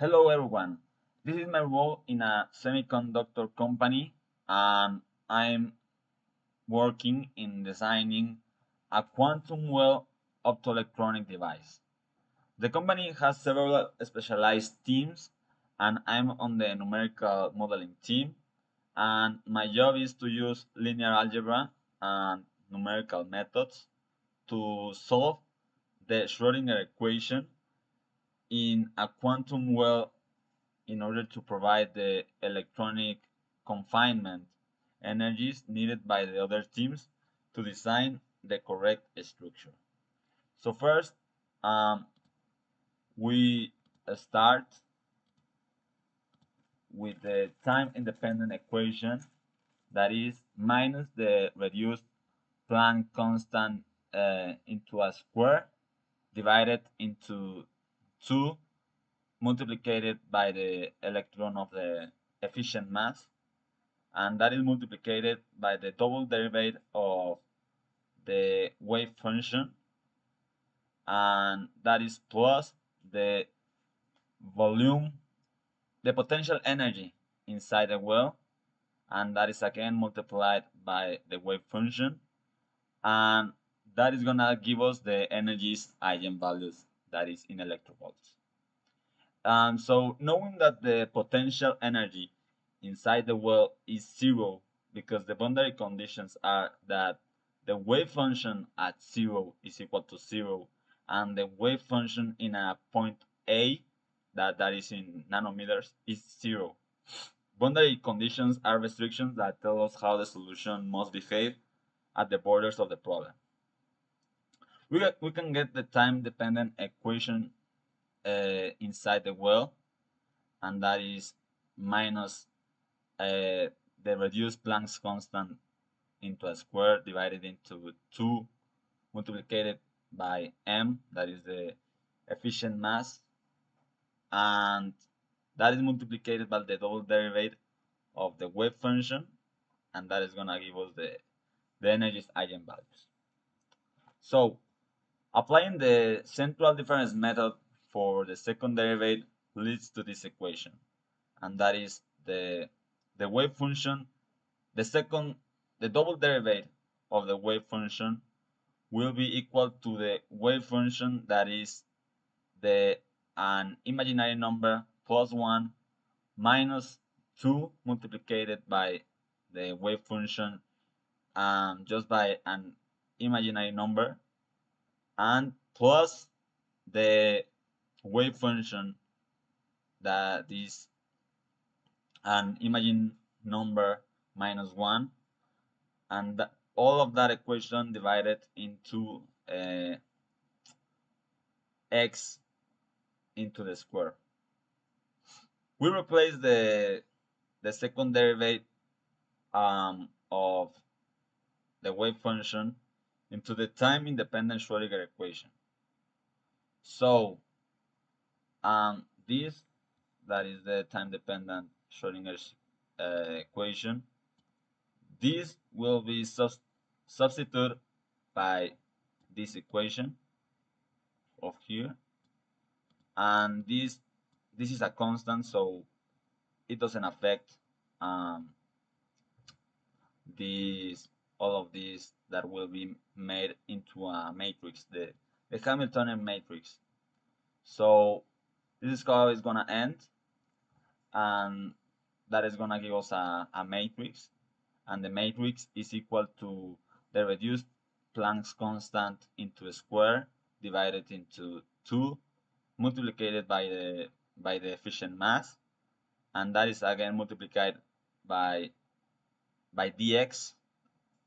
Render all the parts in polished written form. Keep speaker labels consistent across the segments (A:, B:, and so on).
A: Hello everyone. This is my role in a semiconductor company and I'm working in designing a quantum well optoelectronic device. The company has several specialized teams and I'm on the numerical modeling team and my job is to use linear algebra and numerical methods to solve the Schrödinger equation in a quantum well in order to provide the electronic confinement energies needed by the other teams to design the correct structure. So first, we start with the time-independent equation that is minus the reduced Planck constant into a square divided into 2 multiplied by the electron of the efficient mass, and that is multiplied by the double derivative of the wave function, and that is plus the volume, the potential energy inside the well, and that is again multiplied by the wave function, and that is gonna give us the energies eigenvalues that is in electrovolts. So knowing that the potential energy inside the well is zero because the boundary conditions are that the wave function at zero is equal to zero and the wave function in a point A that is in nanometers is zero. Boundary conditions are restrictions that tell us how the solution must behave at the borders of the problem. We can get the time-dependent equation inside the well, and that is minus the reduced Planck's constant into a square divided into 2 multiplied by m, that is the efficient mass, and that is multiplied by the double derivative of the wave function, and that is going to give us the energy's eigenvalues. So applying the central difference method for the second derivative leads to this equation, and that is the wave function, the double derivative of the wave function will be equal to the wave function that is an imaginary number plus 1 minus 2 multiplied by the wave function just by an imaginary number and plus the wave function that is an imaginary number minus 1 and all of that equation divided into x into the square. We replace the second derivative of the wave function into the time-independent Schrödinger equation. So this, that is the time-dependent Schrödinger equation, this will be substituted by this equation of here, and this is a constant, so it doesn't affect all of these that will be made into a matrix, the Hamiltonian matrix. So this is how it's gonna end, and that is gonna give us a matrix, and the matrix is equal to the reduced Planck's constant into a square divided into 2 multiplied by the efficient mass, and that is again multiplied by dx.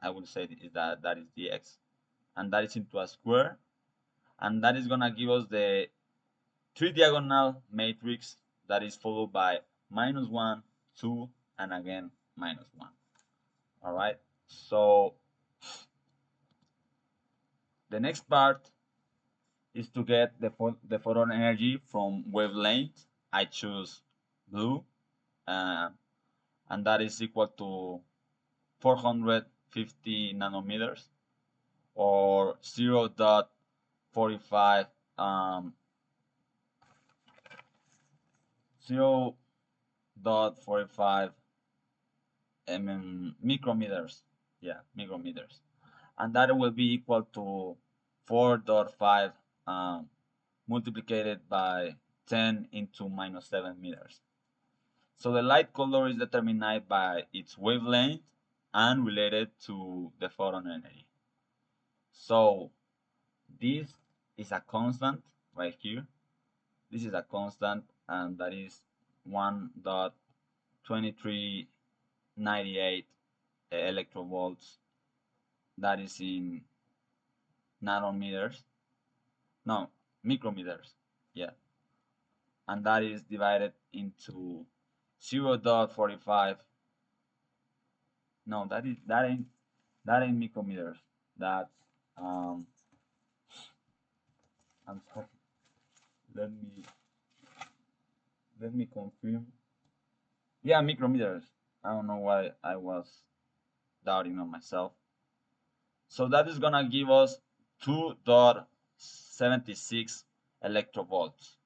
A: I will say that is dx, and that is into a square, and that is gonna give us the 3-diagonal matrix that is followed by minus 1, 2, and again minus 1. All right, so the next part is to get the photon energy from wavelength. I choose blue, and that is equal to 450 nanometers or 0.45 0.45 micrometers. Yeah, micrometers. And that will be equal to 4.5 multiplied by 10 into minus 7 meters. So the light color is determined by its wavelength and related to the photon energy. So this is a constant right here. This is a constant, and that is 1.2398 electrovolts. That is in nanometers. No, micrometers. Yeah. And that is divided into 0.45. No, that ain't micrometers. That's I'm sorry. Let me let me confirm. Yeah, micrometers. I don't know why I was doubting on myself. So that is gonna give us 2.76 electrovolts.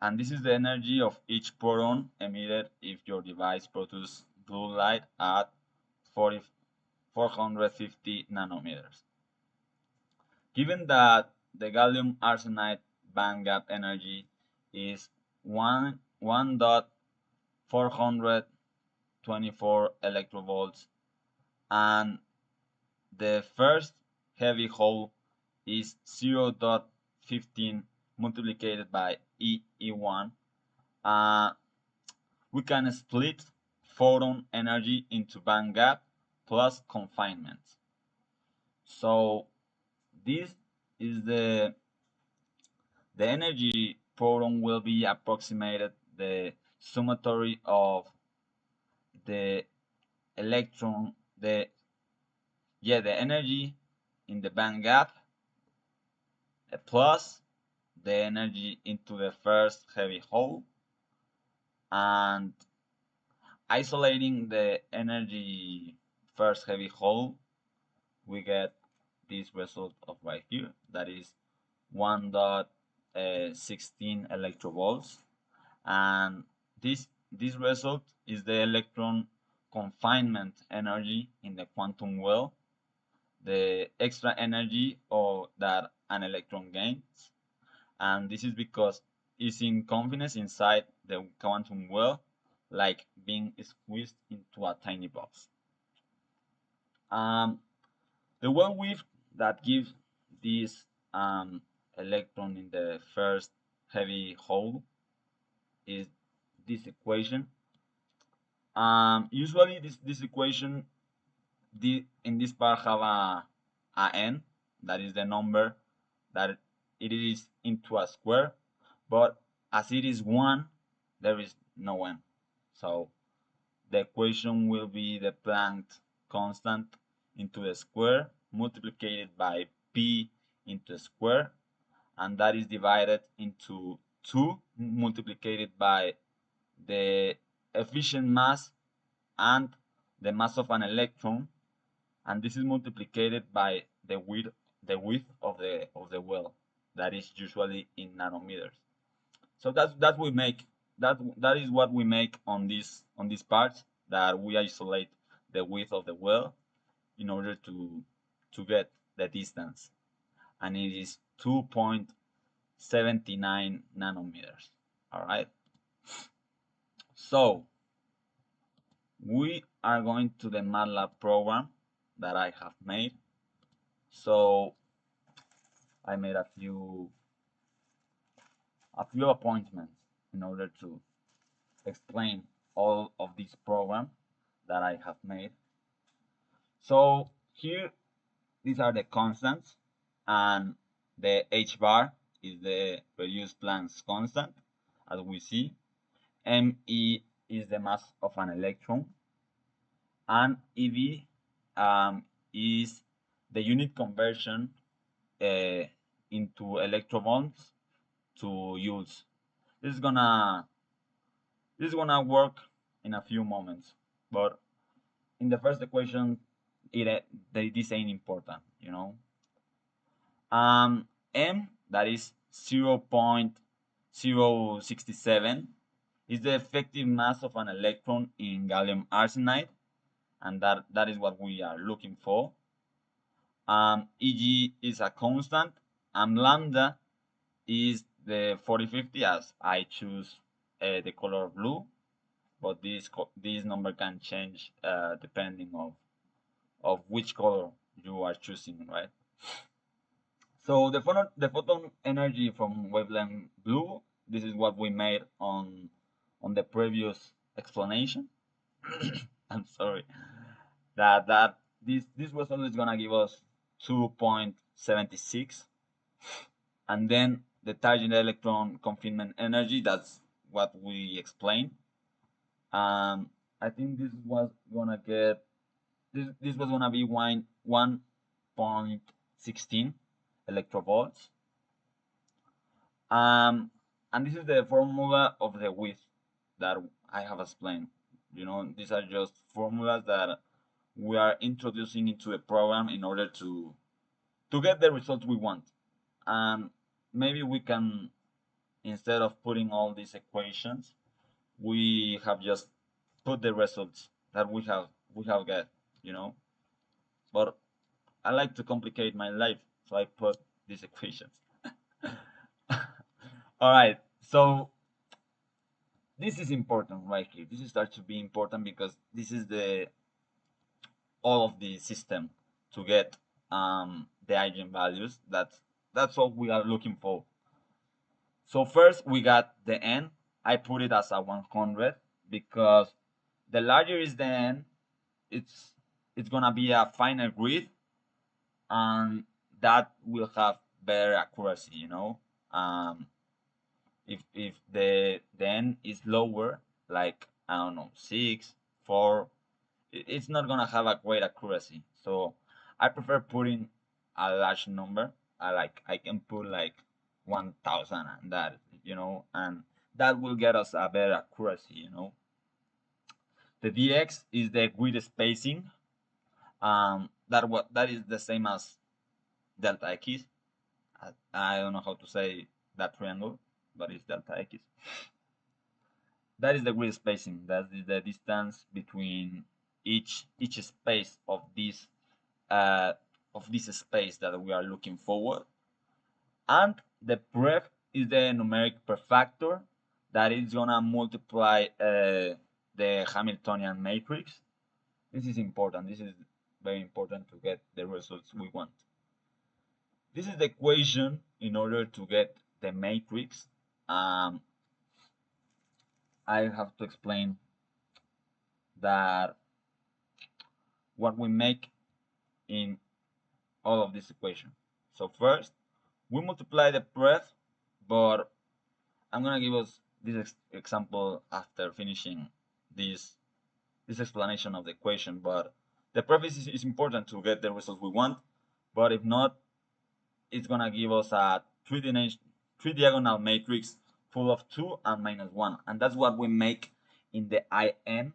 A: And this is the energy of each proton emitted if your device produces blue light at 450 nanometers. Given that the gallium arsenide bandgap energy is 1.424 electrovolts, and the first heavy hole is 0.15 multiplied by E1, we can split photon energy into bandgap plus confinement. So this is the energy photon will be approximated the summatory of the electron the energy in the bandgap plus the energy into the first heavy hole, and isolating the energy first heavy hole, we get this result of right here, that is 1.16 electrovolts, and this result is the electron confinement energy in the quantum well, the extra energy or that an electron gains, and this is because it's in confidence inside the quantum well, like being squeezed into a tiny box. The well width that gives this electron in the first heavy hole is this equation. Usually this equation in this part have a n, that is the number that it is into a square, but as it is 1, there is no n. So the equation will be the Planck constant into the square multiplied by p into the square, and that is divided into 2 multiplied by the efficient mass and the mass of an electron, and this is multiplied by the width of the well, that is usually in nanometers. So that we make that is what we make on this part, that we isolate the width of the well in order to get the distance, and it is 2.79 nanometers. All right. So we are going to the MATLAB program that I have made. So I made a few appointments in order to explain all of this program that I have made. So here, these are the constants, and the h bar is the reduced Planck's constant, as we see. Me is the mass of an electron, and Ev is the unit conversion into electronvolts to joules. This is gonna work in a few moments, but in the first equation, this ain't important, you know. M, that is 0.067, is the effective mass of an electron in gallium arsenide, and that is what we are looking for. Eg is a constant, and lambda is the 4050, as I choose the color blue, but this number can change depending of which color you are choosing, right? So the photon energy from wavelength blue, this is what we made on the previous explanation. I'm sorry. That this result is gonna give us 2.76, and then the target electron confinement energy, that's what we explained. I think this was gonna get this was gonna be 1.16 electrovolts. And this is the formula of the width that I have explained. These are just formulas that we are introducing into the program in order to get the results we want. And maybe we can, instead of putting all these equations, we have just put the results that we have got. But I like to complicate my life, so I put these equations. All right, so this is important right here. This starts to be important because this is the all of the system to get the eigenvalues. That's what we are looking for. So first we got the n. I put it as a 100 because the larger is the n, it's gonna be a finer grid, and that will have better accuracy. If the n is lower, like I don't know, 6, 4, it's not gonna have a great accuracy. So I prefer putting a large number. I can put like 1,000, and and that will get us a better accuracy. The dx is the grid spacing. That is the same as delta x. I don't know how to say that triangle, but it's delta x. That is the grid spacing. That is the distance between each space of this space that we are looking forward. And the pref is the numeric prefactor that is gonna multiply the Hamiltonian matrix. This is important. This is very important to get the results we want. This is the equation in order to get the matrix. I have to explain that what we make in all of this equation. So first, we multiply the pref, but I'm gonna give us this example after finishing this explanation of the equation. But the pref is important to get the result we want. But if not, it's gonna give us a three-diagonal matrix full of 2 and -1, and that's what we make in the IN.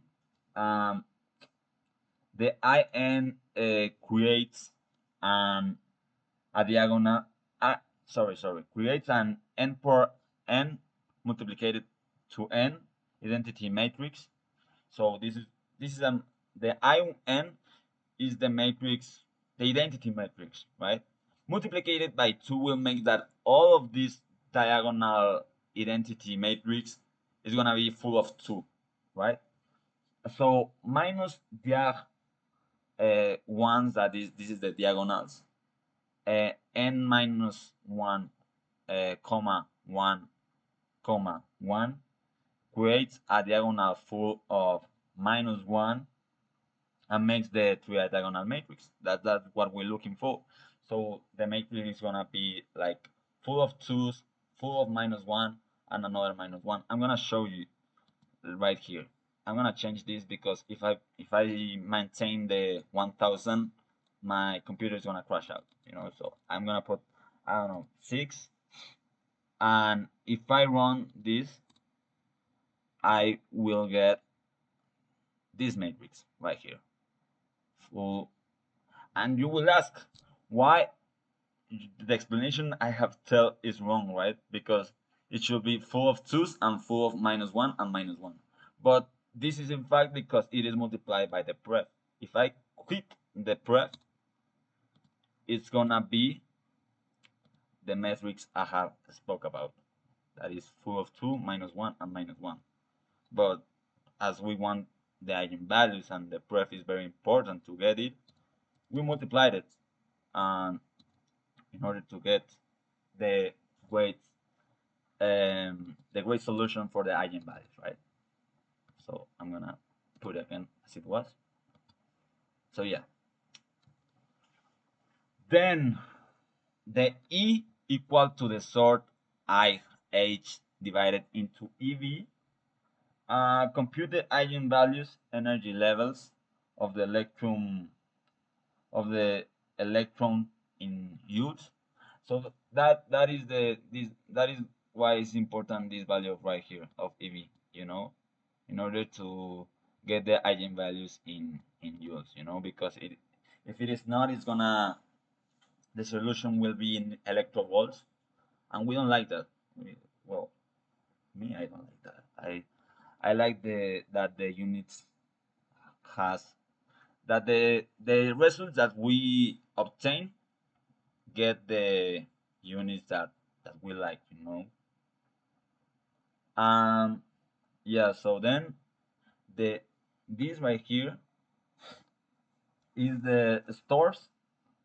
A: The IN creates a diagonal. Creates an n per n multiplied to n identity matrix. So this is the IN is the matrix, the identity matrix, right? Multiplied by 2 will make that all of this diagonal identity matrix is gonna be full of 2, right? So minus the ones, this is the diagonals. N minus 1, comma 1, comma 1 creates a diagonal full of -1 and makes the three-diagonal matrix. That's what we're looking for. So the matrix is gonna be like full of 2s, full of -1, and another -1. I'm gonna show you right here. I'm gonna change this because if I maintain the 1,000, my computer is gonna crash out. So I'm gonna put, I don't know, 6, and if I run this, I will get this matrix right here. Full. And you will ask why the explanation I have tell is wrong, right? Because it should be full of 2's and full of -1 and -1. But this is in fact because it is multiplied by the pref. If I quit the pref, it's gonna be the matrix I have spoke about. That is full of 2, -1, and -1. But as we want the eigenvalues and the pref is very important to get it, we multiplied it in order to get the weight the great solution for the eigenvalues, right? So I'm gonna put it again as it was. So yeah. Then the E equal to the sort IH divided into EV. Compute the eigenvalues, energy levels of the electron in use. So that is that is why it's important this value of right here of EV, in order to get the eigenvalues in joules, because if it is not, the solution will be in electrovolts, and we don't like that. Well, me, I don't like that. I like that the units has that the results that we obtain get the units that we like, Yeah, so then this right here is the stores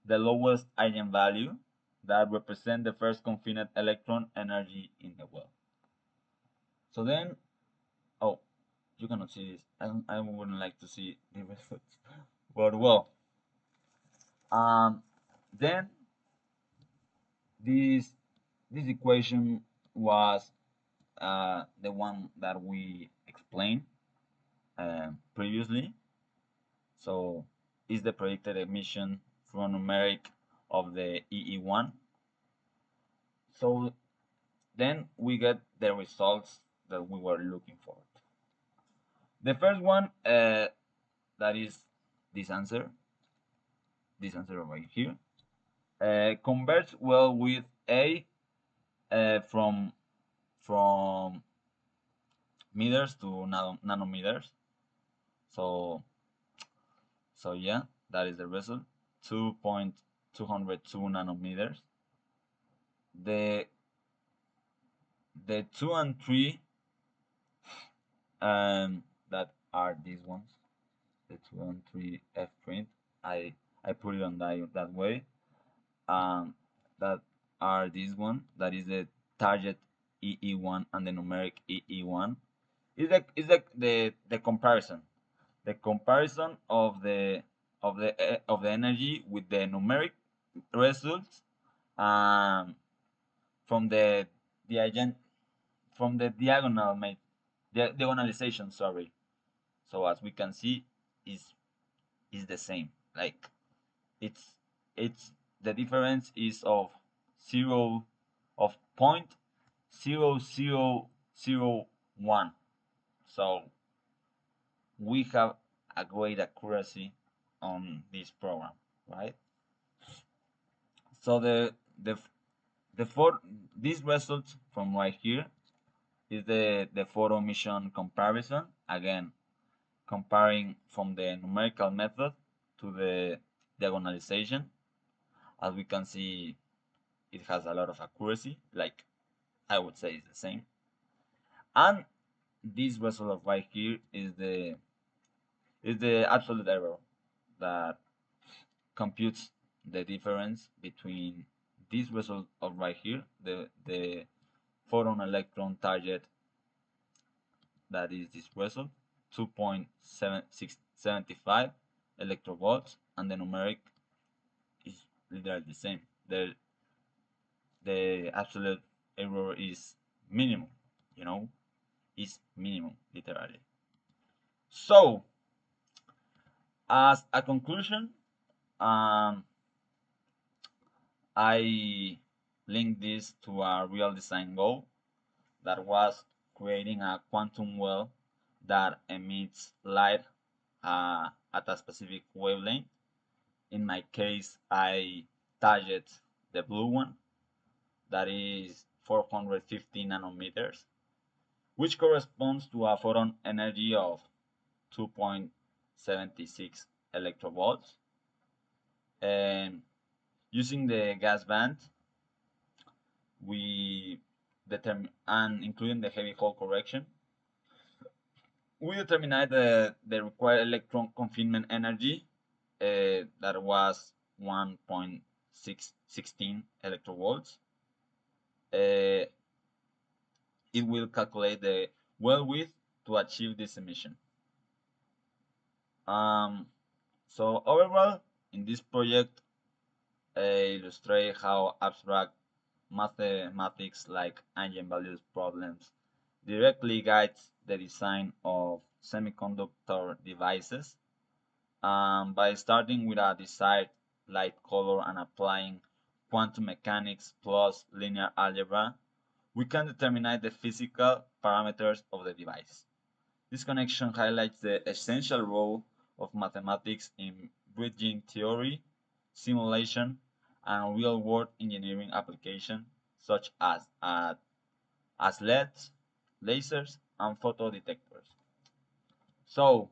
A: the lowest eigenvalue that represent the first confined electron energy in the well. So then, oh, you cannot see this. I wouldn't like to see the results, but well, then this equation was the one that we explained previously. So is the predicted emission from numeric of the EE1. So then we get the results that we were looking for. The first one, that is this answer right here, converts well with A from meters to nanometers. So yeah, that is the result. 2.202 nanometers. The 2 and 3 that are these ones, the 2 and 3 F print. I put it on that way. That are this one, that is the target EE1 and the numeric EE1. Is the comparison, of the energy with the numeric results, from the diagonalization. Sorry. So as we can see, is the same. Like it's the difference is of 0.0001. So we have a great accuracy on this program, right? So these results from right here is the photo emission comparison. Again, comparing from the numerical method to the diagonalization. As we can see, it has a lot of accuracy, like I would say it's the same. And this result of right here is the absolute error that computes the difference between this result of right here, the photon electron target, that is this result, 2.7675 electrovolts, and the numeric is literally the same. The absolute error is minimum, is minimum, literally. So, as a conclusion, I linked this to a real design goal that was creating a quantum well that emits light at a specific wavelength. In my case, I target the blue one, that is 450 nanometers, which corresponds to a photon energy of 2.76 electrovolts. And using the gas band, we determine, and including the heavy hole correction, we determined the required electron confinement energy that was 1.616 electrovolts. Uh, it will calculate the well width to achieve this emission. Um, so overall, in this project, I illustrate how abstract mathematics like eigenvalues problems directly guides the design of semiconductor devices. By starting with a desired light color and applying quantum mechanics plus linear algebra, we can determine the physical parameters of the device. This connection highlights the essential role of mathematics in bridging theory, simulation, and real-world engineering applications such as LEDs, lasers, and photodetectors. So,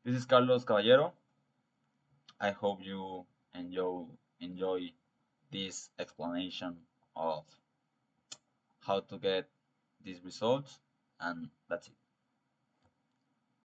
A: this is Carlos Caballero. I hope you enjoy this explanation of how to get these results, and that's it.